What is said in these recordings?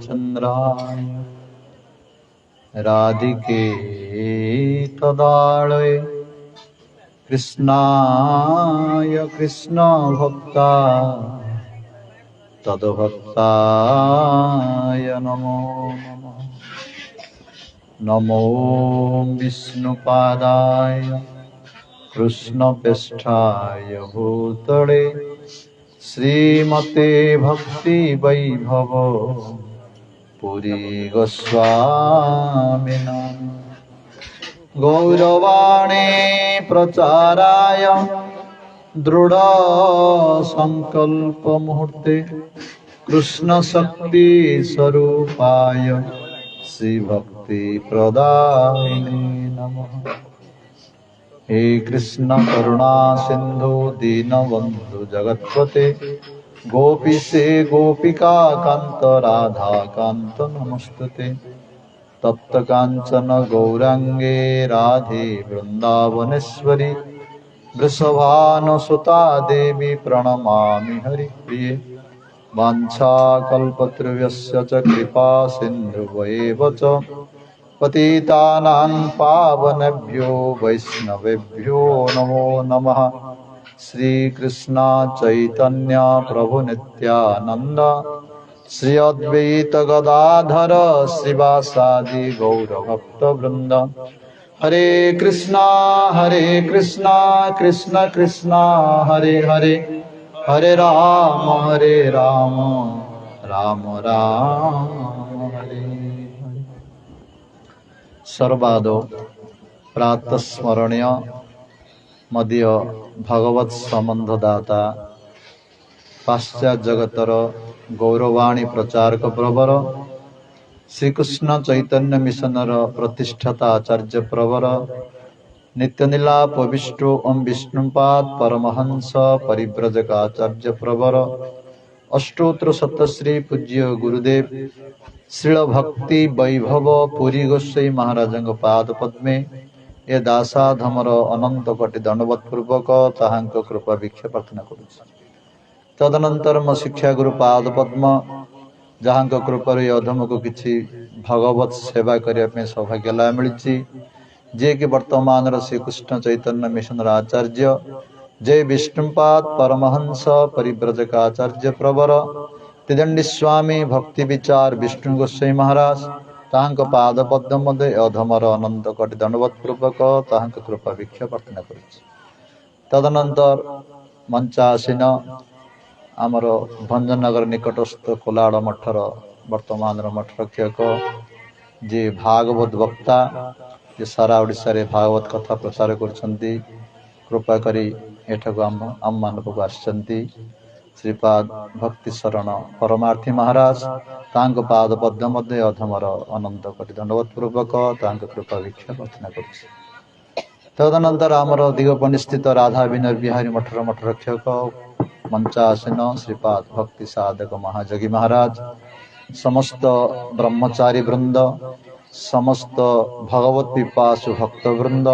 चंद्राय राधिके तदालये कृष्णाय कृष्ण भक्ता तद्भक्ताय नमो नमः। नमो विष्णुपादाय कृष्णप्रेष्ठाय भूतले श्रीमते भक्ति वैभव पुरी गोस्वामिना गौरवाणी प्रचाराय दृढ़ संकल्प मुहूर्ते कृष्ण शक्ति स्वरूपाय श्री भक्ति प्रदायिने नमः। हे कृष्ण करुणा सिंधु दीनबंधु जगत्पते गोपीशे गोपिका कांत राधा कांत नमस्तुते। तप्त कांचन गौरांगे राधे वृंदावनेश्वरी वृषभानुसुता देवी प्रणमामि हरिप्रिये। वाञ्छाकल्पतरुभ्यश्च च कृपा सिन्धुभ्येव च पतितानां पावनेभ्यो वैष्णवेभ्यो नमो नमः। श्रीकृष्ण चैतन्य प्रभु नित्यानंद श्री अद्वैत गदाधर श्रीवासादि गौरभक्तवृंद। हरे कृष्णा कृष्ण कृष्णा हरे हरे हरे राम राम राम हरे हरे। सर्वादो प्रातः स्मरणीय मदीय भगवत संबंधदाता पाश्चात्य जगतर गौरवाणी प्रचारक प्रवर श्रीकृष्ण चैतन्य मिशनर प्रतिष्ठाता आचार्य प्रवर नित्यनीला पविष्टो ओम विष्णुपाद परमहंस परिव्रजक आचार्य प्रवर अष्टोत्र सतश्री पूज्य गुरुदेव श्रील भक्ति वैभव पुरी गोस्वाई महाराज पाद पद्मे ए दासाधमर अनंत कोटि दंडवत पूर्वक ताहांक कृपा भिक्षा प्रार्थना करुछि। तदनंतर मो शिक्षा गुरु पाद पद्म जहांक कृपार अधम को किछि भगवत सेवा करने सौभाग्य लाभ मिली जे कि वर्तमान श्रीकृष्ण चैतन्य मिशन आचार्य जय विष्णुपाद परमहंस परिव्रजक आचार्य प्रवर त्रिदंडी स्वामी भक्ति विचार विष्णु गोस्वाई महाराज तांक पाद पद्म मध्य अधमर अनंत कोटि दंडवत पूर्वक तांक कृपा भिक्षा प्रार्थना करुछि। तदनंतर मंचासीन आमर भंजनगर निकटस्थ कोलाड़ मठर वर्तमान मठरक्षक जे भागवत वक्ता जे सारा ओडिशा रे भागवत कथा प्रचार करछन्ति कृपा करी एठक आम मानक आछन्ति श्रीपाद भक्ति शरण परमार्थी महाराज तांक पाद पद्म मध्य अधमर अनंत कोटि दंडवत पूर्वक तांक कृपा भिक्षा प्रार्थना करुछि। तदनंतर आमर दिगपंडी स्थित राधा विनय बिहारी मठर मठरक्षक मंचासीन श्रीपाद भक्ति साधक महाजगी महाराज समस्त ब्रह्मचारी वृंद समस्त भगवत पिपासु भक्त वृंद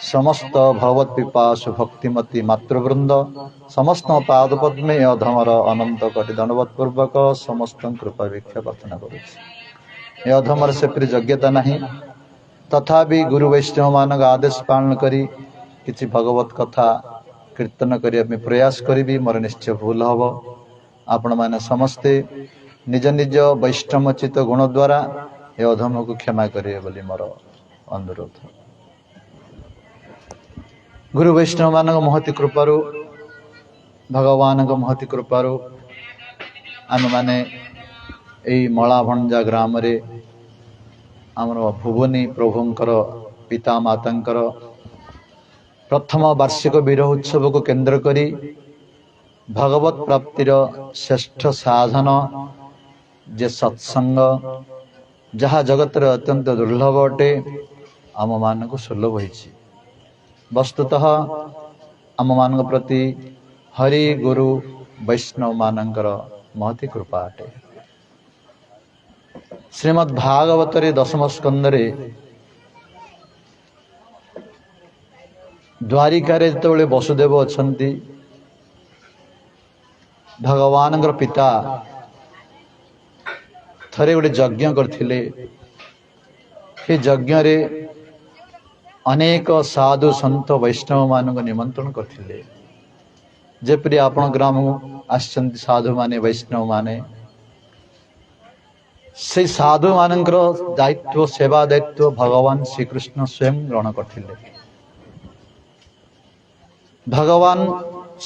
समस्त भगवत पिपासु भक्तिमती मातृवृंद समस्त पाद पद्मे अधमर अनंत कोटि दंडवत पूर्वक समस्त कृपा भिक्षा प्रार्थना करुछि। अधमर से प्रिय योग्यता नहीं तथापि गुरु वैष्णव मान आदेश पालन करी किछि भगवत कथा कीर्तन करने प्रयास करी मोर निश्चय भूल हम आपण मैंने समस्ते निज निज वैष्णवचित गुण द्वारा ये अधम को क्षमा करिए बोली मोर अनुरोध। गुरु वैष्णव मान महती कृपारु भगवान महती कृपारु आम माने यही मलाभंजा ग्राम रे आमर भुवनी प्रभुंकर पिता मातांकर प्रथम वार्षिक विरह उत्सव को केंद्र करी भगवत प्राप्तिर श्रेष्ठ साधन जे सत्संग जहाँ जगत अत्यंत दुर्लभ अटे आम मान को सुलभ होइछि। वस्तुतः आम मान प्रति हरि गुरु वैष्णव मानकर महती कृपा अटे। श्रीमद् भागवत रे दशम स्कंदरे द्वारिका रे जेतेबेले वसुदेव अछंती भगवान पिता ଥରେ ଗୋଟେ ଯଜ୍ଞ କରିଥିଲେ। ସେ ଯଜ୍ଞରେ ଅନେକ ସାଧୁ ସନ୍ଥ ବୈଷ୍ଣବ ମାନଙ୍କୁ ନିମନ୍ତ୍ରଣ କରିଥିଲେ। ଯେପରି ଆପଣ ଗ୍ରାମକୁ ଆସିଛନ୍ତି ସାଧୁମାନେ ବୈଷ୍ଣବ ମାନେ, ସେଇ ସାଧୁ ମାନଙ୍କର ଦାୟିତ୍ୱ ସେବା ଦାୟିତ୍ୱ ଭଗବାନ ଶ୍ରୀକୃଷ୍ଣ ସ୍ୱୟଂ ଗ୍ରହଣ କରିଥିଲେ। ଭଗବାନ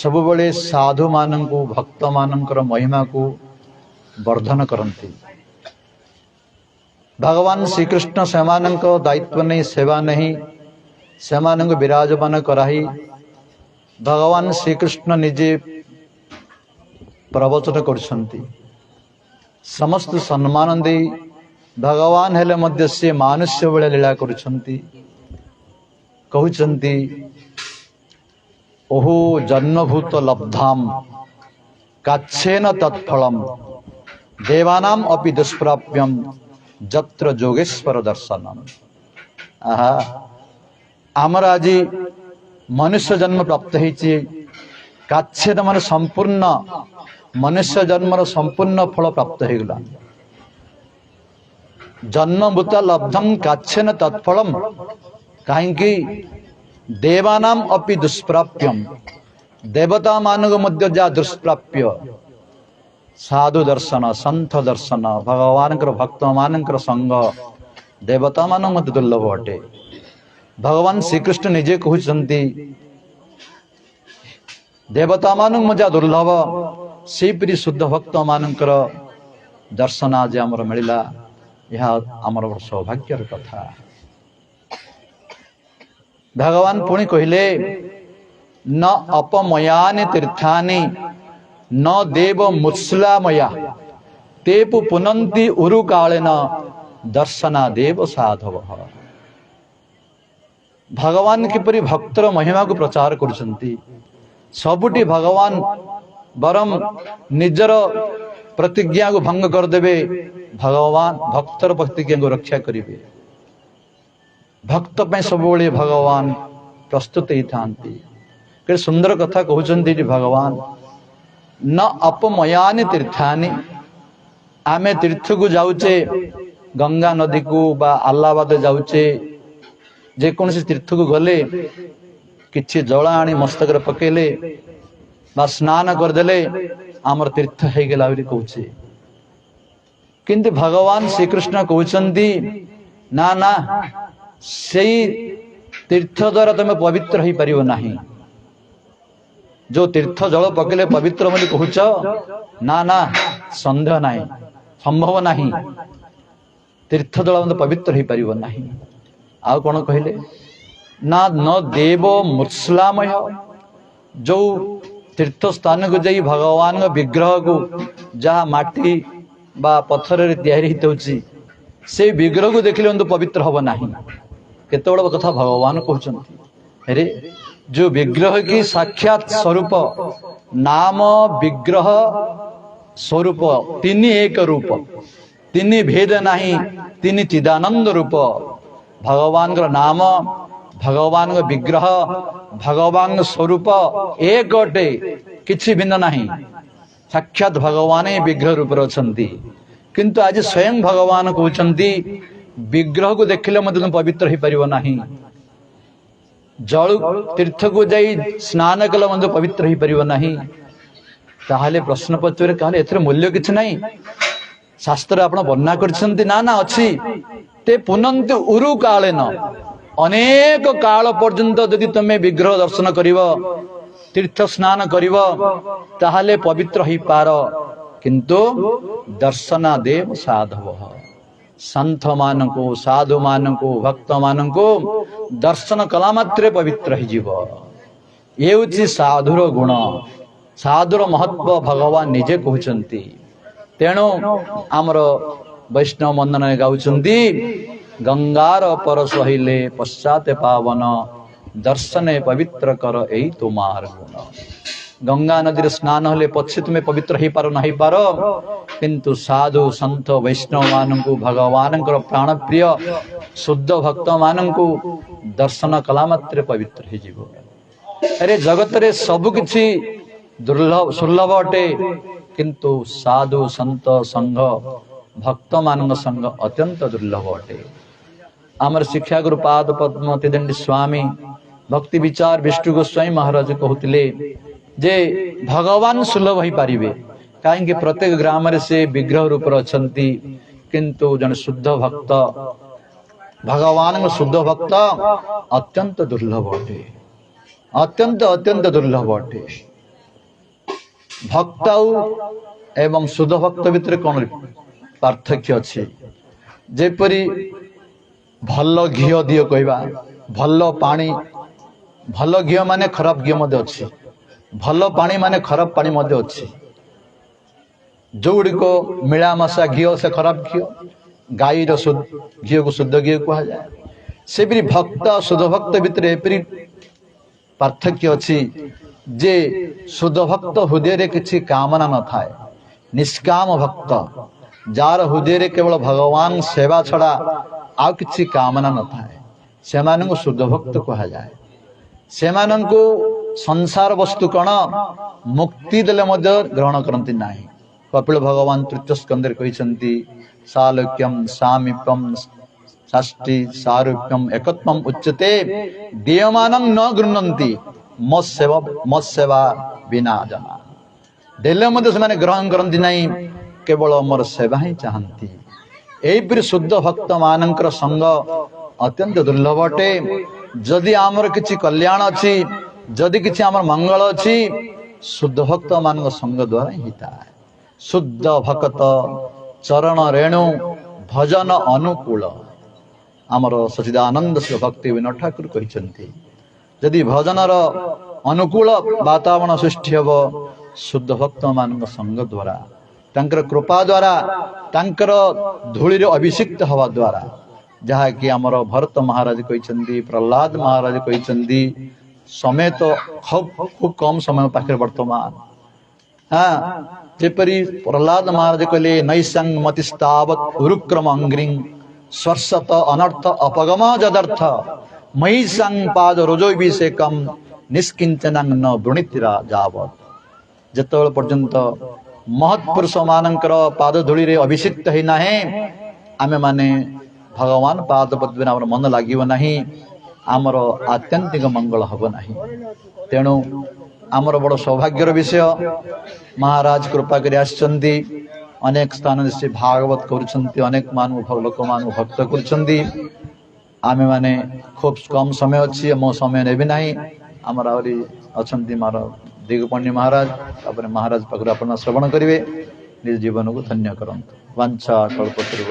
ସବୁବେଳେ ସାଧୁ ମାନଙ୍କୁ ଭକ୍ତ ମାନଙ୍କର ମହିମାକୁ ବର୍ଦ୍ଧନ କରନ୍ତି। ଭଗବାନ ଶ୍ରୀକୃଷ୍ଣ ସେମାନଙ୍କ ଦାୟିତ୍ୱ ନେଇ ସେବା ନେଇ ସେମାନଙ୍କୁ ବିରାଜମାନ କରାଇ ଭଗବାନ ଶ୍ରୀକୃଷ୍ଣ ନିଜେ ପ୍ରବଚନ କରୁଛନ୍ତି। ସମସ୍ତ ସମ୍ମାନ ଦେଇ ଭଗବାନ ହେଲେ ମଧ୍ୟ ସେ ମନୁଷ୍ୟ ଭଳି ଲୀଳା କରୁଛନ୍ତି। କହୁଛନ୍ତି ଓହୋ ଜନ୍ମଭୂତ ଲବ୍ଧାମ୍ କାଚ୍ଛେନ ତତ୍ଫଳମ୍ ଦେବାନାମ୍ ଅପି ଦୁଷ୍ପ୍ରାପ୍ୟମ୍ ଯତ୍ର ଯୋଗେଶ୍ୱର ଦର୍ଶନମ୍। ଆହା, ଆମର ଆଜି ମନୁଷ୍ୟ ଜନ୍ମ ପ୍ରାପ୍ତ ହେଇଛି। କାଚ୍ଛେଦ ମାନେ ସମ୍ପୂର୍ଣ୍ଣ ମନୁଷ୍ୟ ଜନ୍ମର ସମ୍ପୂର୍ଣ୍ଣ ଫଳ ପ୍ରାପ୍ତ ହେଇଗଲା। ଜନ୍ମଭୂତ ଲବ୍ଧମ୍ କାଚ୍ଛେନ ତତ୍ଫଳମ୍, କାହିଁକି ଦେବାନାମ୍ ଅପି ଦୁଷ୍ପ୍ରାପ୍ୟମ୍, ଦେବତା ମାନଙ୍କୁ ମଧ୍ୟ ଯାହା ଦୁଷ୍ପ୍ରାପ୍ୟ ସାଧୁ ଦର୍ଶନ ସନ୍ଥ ଦର୍ଶନ ଭଗବାନଙ୍କର ଭକ୍ତ ମାନଙ୍କର ସଙ୍ଗ ଦେବତା ମାନଙ୍କ ମଧ୍ୟ ଦୁର୍ଲଭ ଅଟେ। ଭଗବାନ ଶ୍ରୀକୃଷ୍ଣ ନିଜେ କହୁଛନ୍ତି ଦେବତା ମାନଙ୍କୁ ମଧ୍ୟ ଦୁର୍ଲଭ, ସେହିପରି ଶୁଦ୍ଧ ଭକ୍ତ ମାନଙ୍କର ଦର୍ଶନ ଆଜି ଆମର ମିଳିଲା। ଏହା ଆମର ସୌଭାଗ୍ୟର କଥା। ଭଗବାନ ପୁଣି କହିଲେ ନ ଅପମୟାନି ତୀର୍ଥାନି ନ ଦେବ ମୁତ୍ସଲାମୟା ତେପୁ ପୁନନ୍ତି ଉରୁ କାଳେନ ଦର୍ଶନା ଦେବ ସାଧବ। ଭଗବାନ କିପରି ଭକ୍ତର ମହିମାକୁ ପ୍ରଚାର କରୁଛନ୍ତି। ସବୁଠି ଭଗବାନ ବରଂ ନିଜର ପ୍ରତିଜ୍ଞାକୁ ଭଙ୍ଗ କରିଦେବେ, ଭଗବାନ ଭକ୍ତର ପ୍ରତିଜ୍ଞାକୁ ରକ୍ଷା କରିବେ। ଭକ୍ତ ପାଇଁ ସବୁବେଳେ ଭଗବାନ ପ୍ରସ୍ତୁତ ହେଇଥାନ୍ତି। କେତେ ସୁନ୍ଦର କଥା କହୁଛନ୍ତି ଏଠି ଭଗବାନ। ନ ଅପମୟାନି ତୀର୍ଥାନି, ଆମେ ତୀର୍ଥକୁ ଯାଉଛେ, ଗଙ୍ଗା ନଦୀକୁ ବା ଆହ୍ଲାବାଦ ଯାଉଛେ, ଯେକୌଣସି ତୀର୍ଥକୁ ଗଲେ କିଛି ଜଳ ଆଣି ମସ୍ତକରେ ପକେଇଲେ ବା ସ୍ନାନ କରିଦେଲେ ଆମର ତୀର୍ଥ ହେଇଗଲା ବୋଲି କହୁଛେ। କିନ୍ତୁ ଭଗବାନ ଶ୍ରୀକୃଷ୍ଣ କହୁଛନ୍ତି ନା ନା, ସେଇ ତୀର୍ଥ ଦ୍ୱାରା ତମେ ପବିତ୍ର ହେଇପାରିବ ନାହିଁ। ଯୋଉ ତୀର୍ଥ ଜଳ ପକେଇଲେ ପବିତ୍ର ବୋଲି କହୁଛ, ନା ନା, ସନ୍ଦେହ ନାହିଁ, ସମ୍ଭବ ନାହିଁ। ତୀର୍ଥ ଜଳ ପବିତ୍ର ହେଇପାରିବ ନାହିଁ। ଆଉ କଣ କହିଲେ ନା ନ ଦେବ ମୁତ୍ସଲାମୟ, ଯୋଉ ତୀର୍ଥ ସ୍ଥାନକୁ ଯାଇ ଭଗବାନଙ୍କ ବିଗ୍ରହକୁ ଯାହା ମାଟି ବା ପଥରରେ ତିଆରି ହେଇଥାଉଛି ସେଇ ବିଗ୍ରହକୁ ଦେଖିଲେ କିନ୍ତୁ ପବିତ୍ର ହବ ନାହିଁ। କେତେ ବଡ଼ କଥା ଭଗବାନ କହୁଛନ୍ତି। ଆରେ ଯୋଉ ବିଗ୍ରହ କି ସାକ୍ଷାତ ସ୍ୱରୂପ, ନାମ ବିଗ୍ରହ ସ୍ୱରୂପ, ତିନି ଏକ ରୂପ, ତିନି ଭେଦ ନାହିଁ, ତିନି ଚିଦାନନ୍ଦ ରୂପ। ଭଗବାନଙ୍କର ନାମ, ଭଗବାନଙ୍କ ବିଗ୍ରହ, ଭଗବାନଙ୍କ ସ୍ୱରୂପ ଏକ ଅଟେ, କିଛି ଭିନ୍ନ ନାହିଁ। ସାକ୍ଷାତ ଭଗବାନ ବିଗ୍ରହ ରୂପରେ ଅଛନ୍ତି। କିନ୍ତୁ ଆଜି ସ୍ୱୟଂ ଭଗବାନ କହୁଛନ୍ତି ବିଗ୍ରହକୁ ଦେଖିଲେ ମଧ୍ୟ ତୁମେ ପବିତ୍ର ହେଇପାରିବ ନାହିଁ। ଜଳ ତୀର୍ଥକୁ ଯାଇ ସ୍ନାନ କଲେ ମଧ୍ୟ ପବିତ୍ର ହେଇପାରିବ ନାହିଁ। ତାହେଲେ ପ୍ରଶ୍ନ ପଚାରେ, ତାହେଲେ ଏଥିରେ ମୂଲ୍ୟ କିଛି ନାହିଁ? ଶାସ୍ତ୍ରରେ ଆପଣ ବର୍ଣ୍ଣନା କରିଛନ୍ତି ନା ନା ଅଛି। ତେ ପୁନନ୍ତି ଉରୁ କାଳେନ, ଅନେକ କାଳ ପର୍ଯ୍ୟନ୍ତ ଯଦି ତମେ ବିଗ୍ରହ ଦର୍ଶନ କରିବ, ତୀର୍ଥ ସ୍ନାନ କରିବ, ତାହେଲେ ପବିତ୍ର ହେଇପାର। କିନ୍ତୁ ଦର୍ଶନା ଦେବ ସାଧବ, ସନ୍ଥ ମାନଙ୍କୁ ସାଧୁ ମାନଙ୍କୁ ଭକ୍ତ ମାନଙ୍କୁ ଦର୍ଶନ କଲା ମାତ୍ରେ ପବିତ୍ର ହେଇଯିବ। ଏ ହେଉଛି ସାଧୁର ଗୁଣ, ସାଧୁର ମହତ୍ଵ ଭଗବାନ ନିଜେ କହୁଛନ୍ତି। ତେଣୁ ଆମର ବୈଷ୍ଣବ ମନ୍ଦନରେ ଗାଉଛନ୍ତି ଗଙ୍ଗାର ପର ସହିଲେ ପଶ୍ଚାତେ ପାବନ, ଦର୍ଶନେ ପବିତ୍ର କର ଏଇ ତୁମାର ଗୁଣ। ଗଙ୍ଗା ନଦୀରେ ସ୍ନାନ ହେଲେ ପଛେ ତୁମେ ପବିତ୍ର ହେଇପାର ନ ହେଇପାର, କିନ୍ତୁ ସାଧୁ ସନ୍ଥ ବୈଷ୍ଣବ ମାନଙ୍କୁ ଭଗବାନଙ୍କର ପ୍ରାଣ ପ୍ରିୟ ଶୁଦ୍ଧ ଭକ୍ତ ମାନଙ୍କୁ ଦର୍ଶନ କଲା ମାତ୍ରେ ପବିତ୍ର ହେଇଯିବ। ଆରେ ଜଗତରେ ସବୁ କିଛି ଦୁର୍ଲଭ ସୁଲଭ ଅଟେ, କିନ୍ତୁ ସାଧୁ ସନ୍ଥ ସଂଘ भक्त मान संग अत्यंत दुर्लभ अटे। आमर शिक्षा गुरु पाद पद्म त्रिदंडी स्वामी भक्ति विचार विष्णु गोस्वामी महाराज कहते जे भगवान सुलभ हो पारे कहीं प्रत्येक ग्राम से विग्रह रूप अच्छी किंतु जन शुद्ध भक्त भगवान शुद्ध भक्त अत्यंत दुर्लभ अटे। अत्यंत अत्यंत दुर्लभ अटे। भक्त एवं शुद्ध भक्त भितर कौन पार्थक्य अच्छे? जेपरी भल घी दियो कहवा भल पानी भल घी माने खराब घी मध्य अच्छी भल पानी माने खराब पानी मध्य अच्छी जो को मिलामशा घी से खराब घी गाईर घी को शुद्ध घी कह जाए से भक्त शुद्ध भक्त भितर एपरी पार्थक्य अच्छी जे शुद्ध भक्त हृदय किसी कामना न थाए निष्काम भक्त जार हृदय केवल भगवान सेवा छड़ा आ किसी कामना न थाए से शुद्ध भक्त कह जाए। से संसार वस्तु कण मुक्ति देले ग्रहण करती ना। कपिल भगवान तृतीय स्कंदे कहते सालोक्यम सामीप्यम षष्ठी सारूप्यम एकत्वम उच्यते दीयमानं न गृह्णन्ति मत्सेवा बिना जना। देले से ग्रहण करती ना केवल मोर सेवा ही चाहती। यहीपरि शुद्ध भक्त मानकर संग अत्यंत दुर्लभ अटे। जदि आमर किछि कल्याण अच्छी जदि किछि आमर मंगल अच्छी शुद्ध भक्त मान संग द्वारा ही था। शुद्ध भक्त चरण रेणु भजन अनुकूल आमर सचिदानंद श्री भक्ति विनोद ठाकुर कहते जदि भजनर अनुकूल वातावरण सृष्टि हम शुद्ध भक्त मान संग द्वारा तांकर कृपा द्वारा तांकर धूली अभिषिक्त हवा द्वारा जहाँ कि आमर भरत महाराज कहते प्रहलाद महाराज कहते समय तो खूब कम समय पाखे वर्तमान। हाँ जेपरी प्रहलाद महाराज कहले नैसंग मतिस्तावत उरुक्रम अंग्रिंग स्वर्शत अनर्थ अपगम जदर्थ मयि संग पाद रोजोभिषेकम निष्किंचन न वृणितिरा जावत। जेतबेले पर्यंत महत्पुरुष मानकर पाद धूली अभिषिक्त ही ना आमे माने भगवान पाद पद्मे आमर मन लगे ना आमर आत्यंतिक मंगल हम ना। तेणु आमर बड़ सौभाग्यर विषय महाराज कृपा कर अनेक स्थान से भागवत कर अनेक मान लोक मान भक्त कर आमे माने खूब कम समय अच्छी मो समय नेबी ना आमर आहरी अच्छा मार दिगपण्डी महाराज तापर महाराज पाखु आप श्रवण करेंगे निज जीवन को धन्य करंतु। वांछा कल्पतरु।